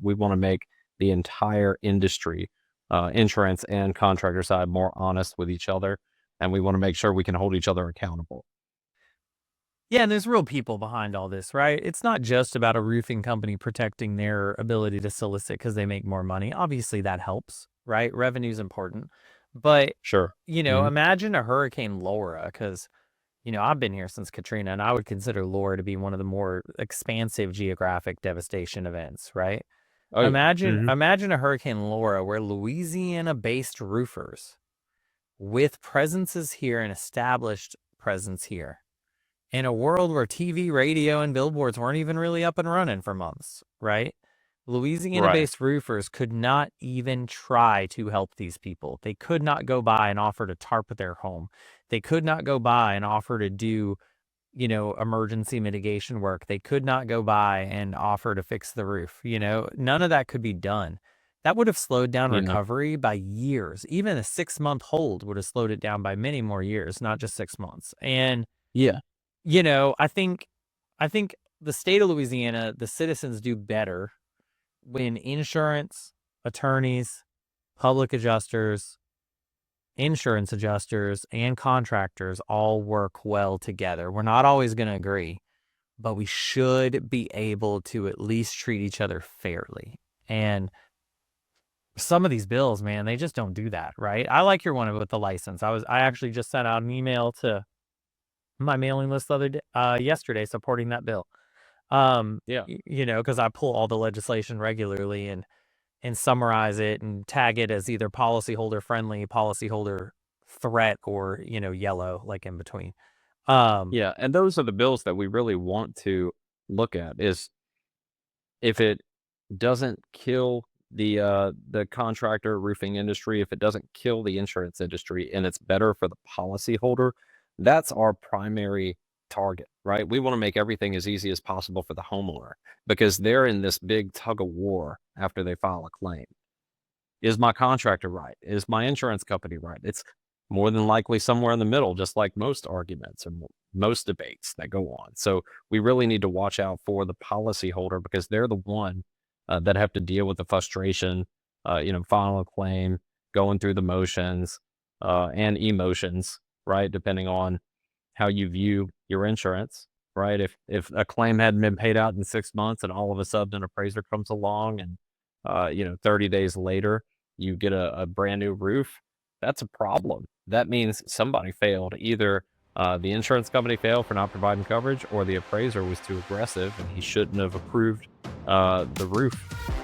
we want to make the entire industry, insurance and contractor side, more honest with each other. And we want to make sure we can hold each other accountable. Yeah, and there's real people behind all this, right? It's not just about a roofing company protecting their ability to solicit because they make more money. Obviously, that helps, right? Revenue's important. But, Sure. imagine a Hurricane Laura, because, I've been here since Katrina, and I would consider Laura to be one of the more expansive geographic devastation events, right? Oh yeah. Imagine a Hurricane Laura where Louisiana-based roofers with presences here and established presence here in a world where TV, radio, and billboards weren't even really up and running for months, right? Right. Louisiana-based roofers could not even try to help these people. They could not go by and offer to tarp their home. They could not go by and offer to do, emergency mitigation work. They could not go by and offer to fix the roof. None of that could be done. That would have slowed down Yeah. recovery by years. Even a 6-month hold would have slowed it down by many more years, not just 6 months. And Yeah. I think the state of Louisiana, the citizens do better when insurance, attorneys, public adjusters, insurance adjusters, and contractors all work well together. We're not always going to agree, but we should be able to at least treat each other fairly. And some of these bills, man, they just don't do that, right? I like your one with the license. I actually just sent out an email to my mailing list the other day, yesterday, supporting that bill. Yeah. Because I pull all the legislation regularly and summarize it and tag it as either policyholder friendly, policyholder threat, or yellow, like in between. Yeah. And those are the bills that we really want to look at, is if it doesn't kill the contractor roofing industry, if it doesn't kill the insurance industry, and it's better for the policyholder, that's our primary target, right? We want to make everything as easy as possible for the homeowner, because they're in this big tug of war after they file a claim. Is my contractor right? Is my insurance company right? It's more than likely somewhere in the middle, just like most arguments and most debates that go on. So we really need to watch out for the policyholder, because they're the one that have to deal with the frustration, filing a claim, going through the motions and emotions, right? Depending on how you view your insurance, right? If a claim hadn't been paid out in 6 months and all of a sudden an appraiser comes along and 30 days later you get a brand new roof, that's a problem. That means somebody failed. Either the insurance company failed for not providing coverage, or the appraiser was too aggressive and he shouldn't have approved the roof.